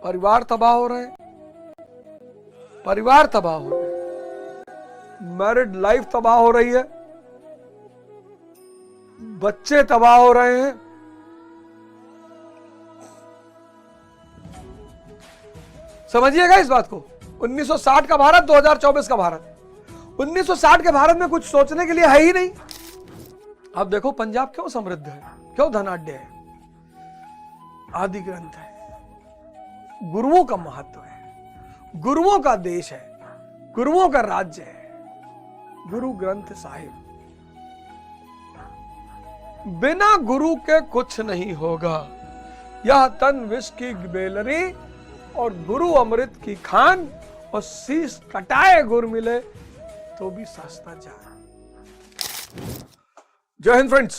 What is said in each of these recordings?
परिवार तबाह हो रहे हैं, परिवार तबाह हो रहे हैं, मैरिड लाइफ तबाह हो रही है, बच्चे तबाह हो रहे हैं। समझिएगा इस बात को। 1960 का भारत, 2024 का भारत। 1960 के भारत में कुछ सोचने के लिए है ही नहीं। अब देखो पंजाब क्यों समृद्ध है, क्यों धनाढ्य है। आदि ग्रंथ है, गुरुओं का महत्व है, गुरुओं का देश है, गुरुओं का राज्य है। गुरु ग्रंथ साहिब, बिना गुरु के कुछ नहीं होगा। यह तन विष की बेलरी और गुरु अमृत की खान, और शीश कटाए गुर मिले तो भी सस्ता जान। जय हिंद फ्रेंड्स।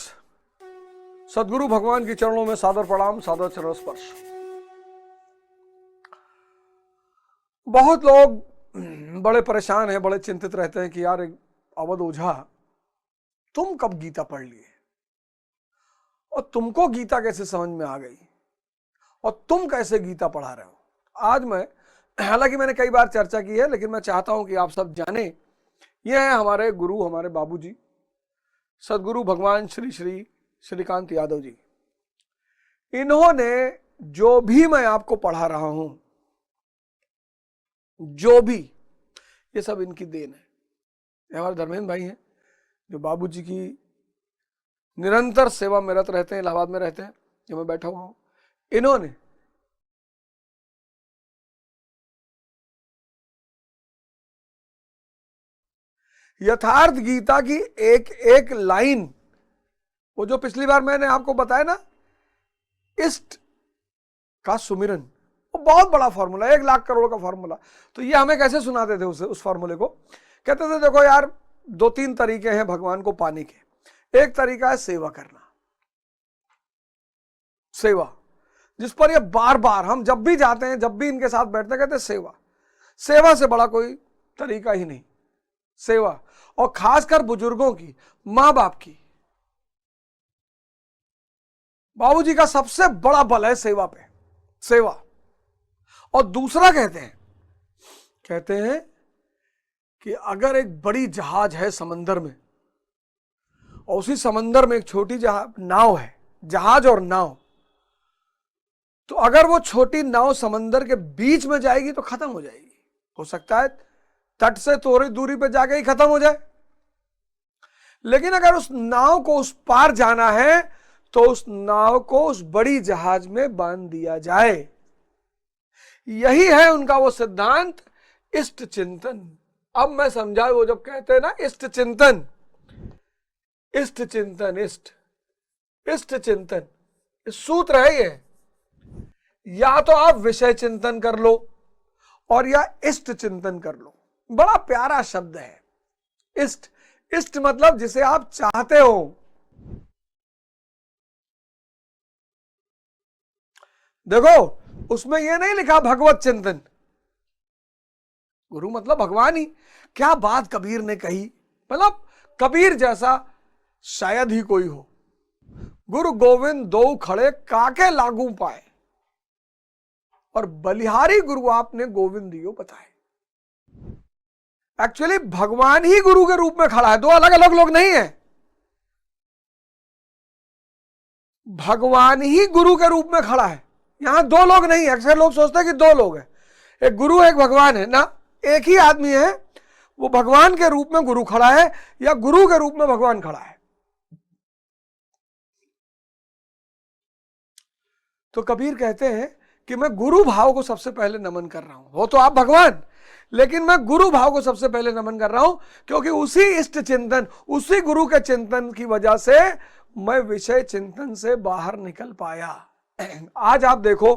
सदगुरु भगवान के चरणों में सादर प्रणाम, सादर चरण स्पर्श। बहुत लोग बड़े परेशान हैं, बड़े चिंतित रहते हैं कि यार अवध ओझा, तुम कब गीता पढ़ लिए और तुमको गीता कैसे समझ में आ गई और तुम कैसे गीता पढ़ा रहे हो। आज मैं, हालांकि मैंने कई बार चर्चा की है, लेकिन मैं चाहता हूं कि आप सब जाने, ये है हमारे गुरु, हमारे बाबूजी सदगुरु भगवान श्री श्री श्रीकांत यादव जी। इन्होंने जो भी मैं आपको पढ़ा रहा हूं, जो भी, ये सब इनकी देन है। ये हमारे धर्मेंद्र भाई हैं जो बाबूजी की निरंतर सेवा में रत रहते हैं, इलाहाबाद में रहते हैं, जो मैं बैठा हुआ हूं। इन्होंने यथार्थ गीता की एक एक लाइन, वो जो पिछली बार मैंने आपको बताया ना, इष्ट का सुमिरन, वो बहुत बड़ा फॉर्मूला, 1 लाख करोड़ का फॉर्मूला। तो ये हमें कैसे सुनाते थे उस फॉर्मूले को? कहते थे देखो यार, 2-3 तरीके हैं भगवान को पाने के। एक तरीका है सेवा करना, सेवा, जिस पर ये बार बार, हम जब भी जाते हैं, जब भी इनके साथ बैठते हैं, कहते हैं सेवा। सेवा से बड़ा कोई तरीका ही नहीं, सेवा। और खासकर बुजुर्गों की, मां बाप की। बाबूजी का सबसे बड़ा बल है सेवा पे, सेवा। और दूसरा कहते हैं कि अगर एक बड़ी जहाज है समंदर में, और उसी समंदर में एक छोटी नाव है, जहाज और नाव, तो अगर वो छोटी नाव समंदर के बीच में जाएगी तो खत्म हो जाएगी। हो सकता है तट से थोड़ी दूरी पे जाके ही खत्म हो जाए, लेकिन अगर उस नाव को उस पार जाना है तो उस नाव को उस बड़ी जहाज में बांध दिया जाए। यही है उनका वो सिद्धांत, इष्ट चिंतन। अब मैं समझा, वो जब कहते हैं ना इष्ट चिंतन, इष्ट चिंतन, इष्ट चिंतन, सूत्र है ये। या तो आप विषय चिंतन कर लो और या इष्ट चिंतन कर लो। बड़ा प्यारा शब्द है इष्ट। इष्ट मतलब जिसे आप चाहते हो। देखो उसमें यह नहीं लिखा भगवत चिंतन, गुरु मतलब भगवान ही। क्या बात कबीर ने कही, मतलब कबीर जैसा शायद ही कोई हो। गुरु गोविंद दो खड़े काके लागू पाए, और बलिहारी गुरु आपने गोविंद दियो बताए। एक्चुअली भगवान ही गुरु के रूप में खड़ा है, दो अलग अलग लोग नहीं है। भगवान ही गुरु के रूप में खड़ा है, यहां दो लोग नहीं है। अक्सर लोग सोचते हैं कि दो लोग हैं, एक गुरु एक भगवान है ना, एक ही आदमी है। वो भगवान के रूप में गुरु खड़ा है या गुरु के रूप में भगवान खड़ा है। तो कबीर कहते हैं कि मैं गुरु भाव को सबसे पहले नमन कर रहा हूं। हो तो आप भगवान, लेकिन मैं गुरु भाव को सबसे पहले नमन कर रहा हूं, क्योंकि उसी इष्ट चिंतन, उसी गुरु के चिंतन की वजह से मैं विषय चिंतन से बाहर निकल पाया। आज आप देखो,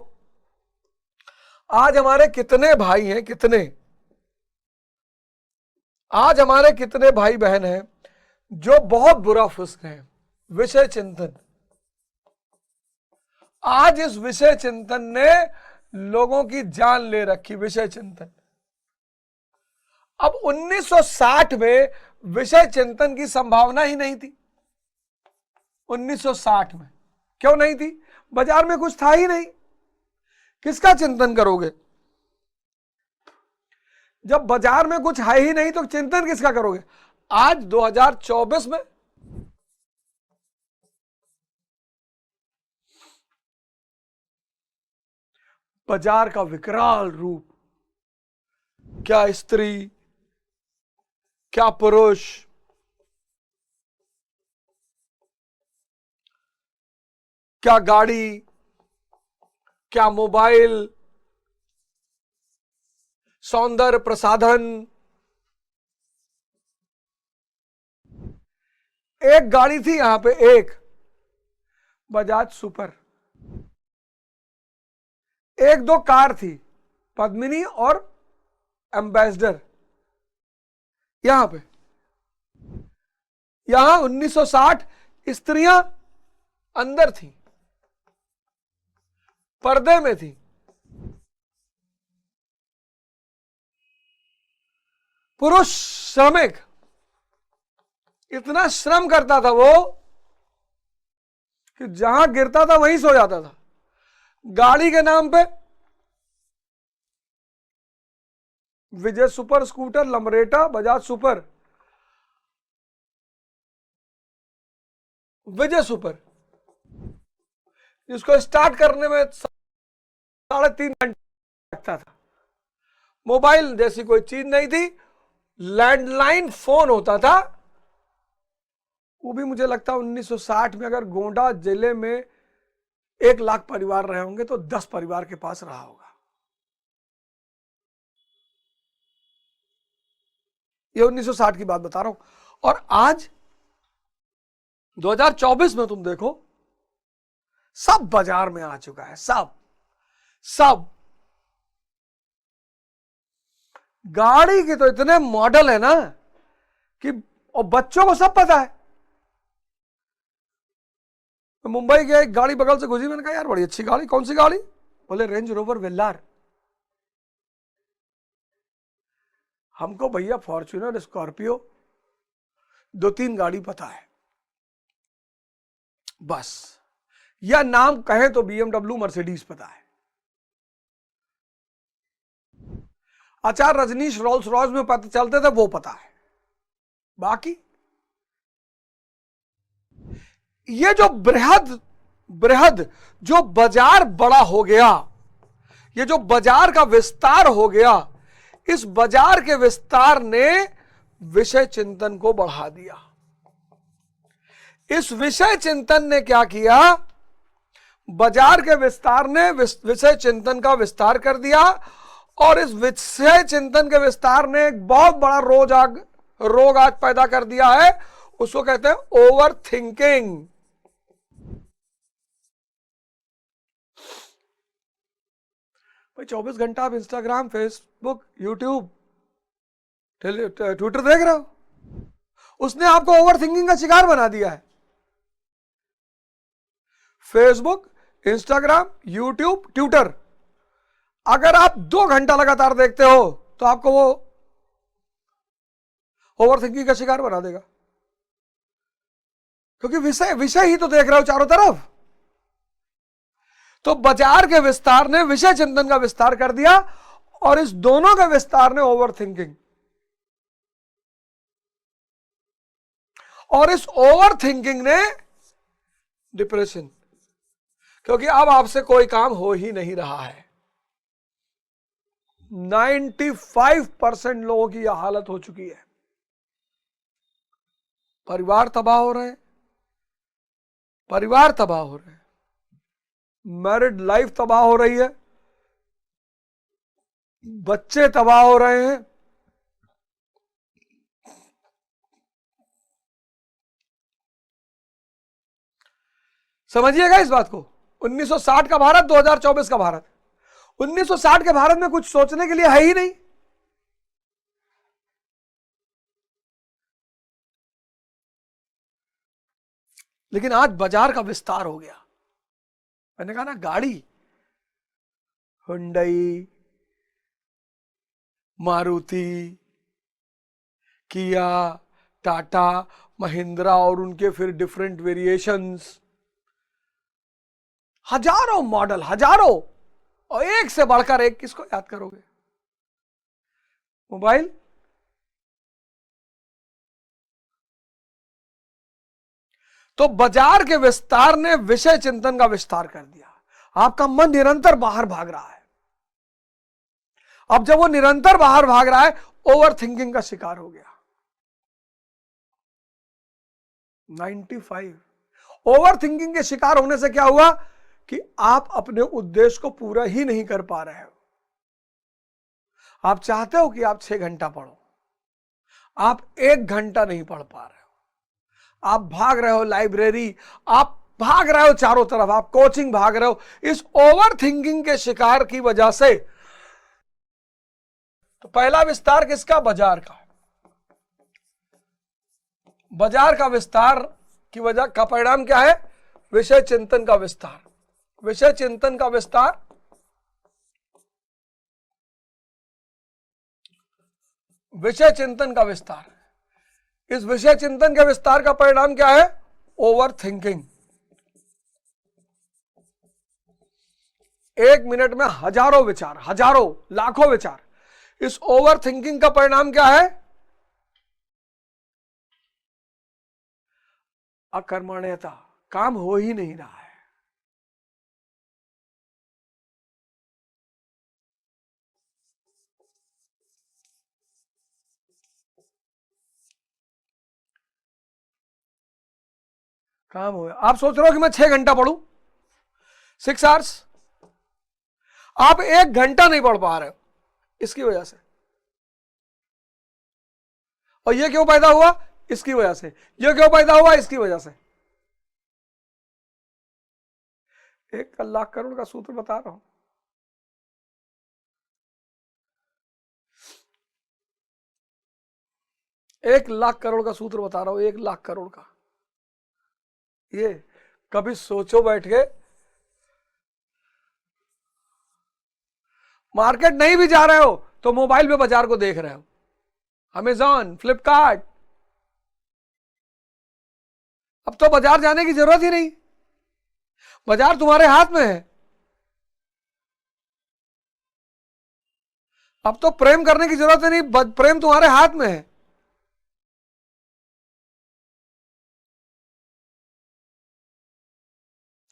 आज हमारे कितने भाई हैं, कितने, आज हमारे कितने भाई बहन हैं जो बहुत बुरा फुस्क हैं, विषय चिंतन। आज इस विषय चिंतन ने लोगों की जान ले रखी, विषय चिंतन। अब 1960 में विषय चिंतन की संभावना ही नहीं थी। 1960 में क्यों नहीं थी? बाजार में कुछ था ही नहीं। किसका चिंतन करोगे? जब बाजार में कुछ है ही नहीं तो चिंतन किसका करोगे? आज 2024 में बाजार का विकराल रूप, क्या स्त्री, क्या पुरुष, क्या गाड़ी, क्या मोबाइल, सौंदर्य प्रसाधन। एक गाड़ी थी यहां पे, एक बजाज सुपर, एक दो कार थी, पद्मिनी और एम्बेसडर। यहां पे, यहां 1960 स्त्रियां अंदर थी, पर्दे में थी। पुरुष श्रमिक, इतना श्रम करता था वो कि जहां गिरता था वहीं सो जाता था। गाड़ी के नाम पे विजय सुपर स्कूटर, लमरेटा, बजाज सुपर, विजय सुपर, जिसको स्टार्ट करने में 3.5 घंटे लगता था। मोबाइल जैसी कोई चीज नहीं थी, लैंडलाइन फोन होता था। वो भी मुझे लगता है 1960 में अगर गोंडा जिले में 1 लाख परिवार रहे होंगे तो 10 परिवार के पास रहा होगा। ये 1960 की बात बता रहा हूं। और आज 2024 में तुम देखो, सब बाजार में आ चुका है, सब गाड़ी के तो इतने मॉडल है ना कि, और बच्चों को सब पता है। मुंबई गया, एक गाड़ी बगल से गुजरी, मैंने कहा यार बड़ी अच्छी गाड़ी, कौन सी गाड़ी? बोले रेंज रोवर वेल्लार। हमको भैया फॉर्च्यूनर, स्कॉर्पियो, 2-3 गाड़ी पता है बस, या नाम कहें तो BMW, मर्सिडीज पता है। आचार्य रजनीश रोल्स रॉयस में पता चलते थे, वो पता है। बाकी ये जो बृहद जो बाजार बड़ा हो गया, ये जो बाजार का विस्तार हो गया, इस बाजार के विस्तार ने विषय चिंतन को बढ़ा दिया। इस विषय चिंतन ने क्या किया? बाजार के विस्तार ने विषय चिंतन का विस्तार कर दिया, और इस विषय चिंतन के विस्तार ने एक बहुत बड़ा रोग आज पैदा कर दिया है। उसको कहते हैं ओवर थिंकिंग। भाई 24 घंटा आप इंस्टाग्राम, फेसबुक, यूट्यूब, ट्विटर देख रहे हो, उसने आपको ओवर थिंकिंग का शिकार बना दिया है। फेसबुक, इंस्टाग्राम, यूट्यूब, ट्विटर, अगर आप 2 घंटा लगातार देखते हो तो आपको वो ओवर थिंकिंग का शिकार बना देगा, क्योंकि विषय ही तो देख रहे हो चारों तरफ। तो बाजार के विस्तार ने विषय चिंतन का विस्तार कर दिया, और इस दोनों के विस्तार ने ओवर थिंकिंग, और इस ओवर थिंकिंग ने डिप्रेशन, क्योंकि अब आपसे कोई काम हो ही नहीं रहा है। 95% लोगों की यह हालत हो चुकी है। परिवार तबाह हो रहे हैं, मैरिड लाइफ तबाह हो रही है, बच्चे तबाह हो रहे हैं। समझिएगा इस बात को। 1960 का भारत, 2024 का भारत। 1960 के भारत में कुछ सोचने के लिए है ही नहीं। लेकिन आज बाजार का विस्तार हो गया। मैंने कहा ना, गाड़ी, हुंडई, मारुति, किया, टाटा, महिंद्रा, और उनके फिर डिफरेंट वेरिएशंस, हजारों मॉडल, हजारों, और एक से बढ़कर एक किसको याद करोगे? मोबाइल। तो बाजार के विस्तार ने विषय चिंतन का विस्तार कर दिया। आपका मन निरंतर बाहर भाग रहा है। अब जब वो निरंतर बाहर भाग रहा है, ओवर थिंकिंग का शिकार हो गया। 95 ओवर थिंकिंग के शिकार होने से क्या हुआ कि आप अपने उद्देश्य को पूरा ही नहीं कर पा रहे हो। आप चाहते हो कि आप 6 घंटा पढ़ो, आप 1 घंटा नहीं पढ़ पा रहे हो। आप भाग रहे हो लाइब्रेरी, आप भाग रहे हो चारों तरफ, आप कोचिंग भाग रहे हो। इस ओवर थिंकिंग के शिकार की वजह से तो पहला विस्तार किसका? बाजार का। बाजार का विस्तार की वजह का परिणाम क्या है? विषय चिंतन का विस्तार। विषय चिंतन का विस्तार विषय चिंतन का विस्तार। इस विषय चिंतन के विस्तार का परिणाम क्या है? Over thinking. 1 मिनट में हजारों विचार, हजारों लाखों विचार। इस ओवर थिंकिंग का परिणाम क्या है? अकर्मण्यता। काम हो ही नहीं रहा है। काम हो, आप सोच रहे हो कि मैं 6 घंटा पढ़ूं, 6 आवर्स, आप 1 घंटा नहीं पढ़ पा रहे हो इसकी वजह से। और ये क्यों पैदा हुआ? इसकी वजह से। ये क्यों पैदा हुआ? इसकी वजह से। 1 लाख करोड़ का सूत्र बता रहा हूं। एक लाख करोड़ का सूत्र बता रहा हूं, 1 लाख करोड़ का। ये कभी सोचो बैठ के, मार्केट नहीं भी जा रहे हो तो मोबाइल पे बाजार को देख रहे हो, अमेजॉन, फ्लिपकार्ट। अब तो बाजार जाने की जरूरत ही नहीं, बाजार तुम्हारे हाथ में है। अब तो प्रेम करने की जरूरत ही नहीं, प्रेम तुम्हारे हाथ में है।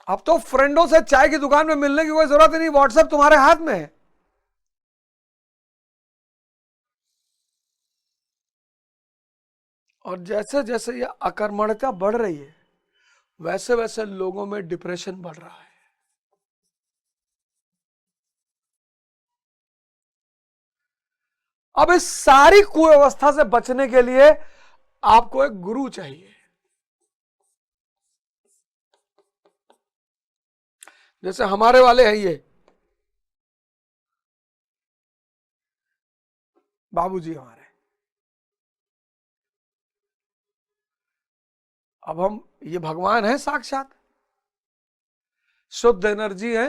अब तो फ्रेंडों से चाय की दुकान में मिलने की कोई जरूरत ही नहीं, व्हाट्सएप तुम्हारे हाथ में है। और जैसे जैसे ये अकर्मण्यता बढ़ रही है, वैसे वैसे लोगों में डिप्रेशन बढ़ रहा है। अब इस सारी कुव्यवस्था से बचने के लिए आपको एक गुरु चाहिए। जैसे हमारे वाले हैं ये बाबूजी हमारे। अब हम, ये भगवान है साक्षात, शुद्ध एनर्जी है।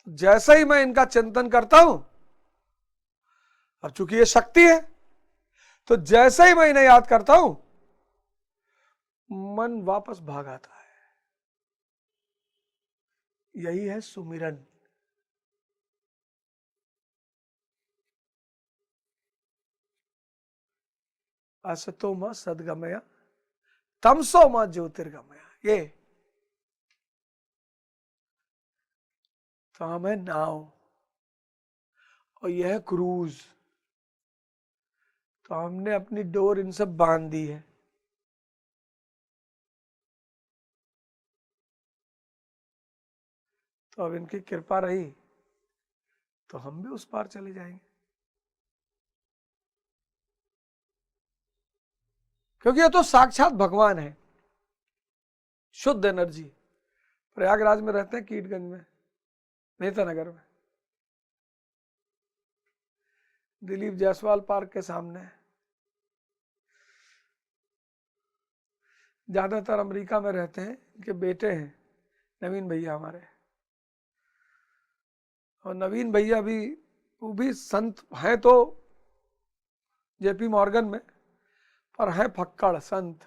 जैसे ही मैं इनका चिंतन करता हूं, अब चूंकि ये शक्ति है, तो जैसे ही मैं इन्हें याद करता हूं, मन वापस भाग आता है। यही है सुमिरन। असतो मां सदगमया, तमसो मां ज्योतिर्गमया। ये तो हम है नाव और यह है क्रूज। तो हमने अपनी डोर इनसे बांध दी है। तो अब इनकी कृपा रही तो हम भी उस पार चले जाएंगे, क्योंकि ये तो साक्षात भगवान है, शुद्ध एनर्जी। प्रयागराज में रहते हैं, कीटगंज में, नेता नगर में, दिलीप जायसवाल पार्क के सामने। ज्यादातर अमेरिका में रहते हैं, इनके बेटे हैं नवीन भैया हमारे। और नवीन भैया भी, वो भी संत हैं तो जेपी मॉर्गन में, पर हैं फक्कड़ संत।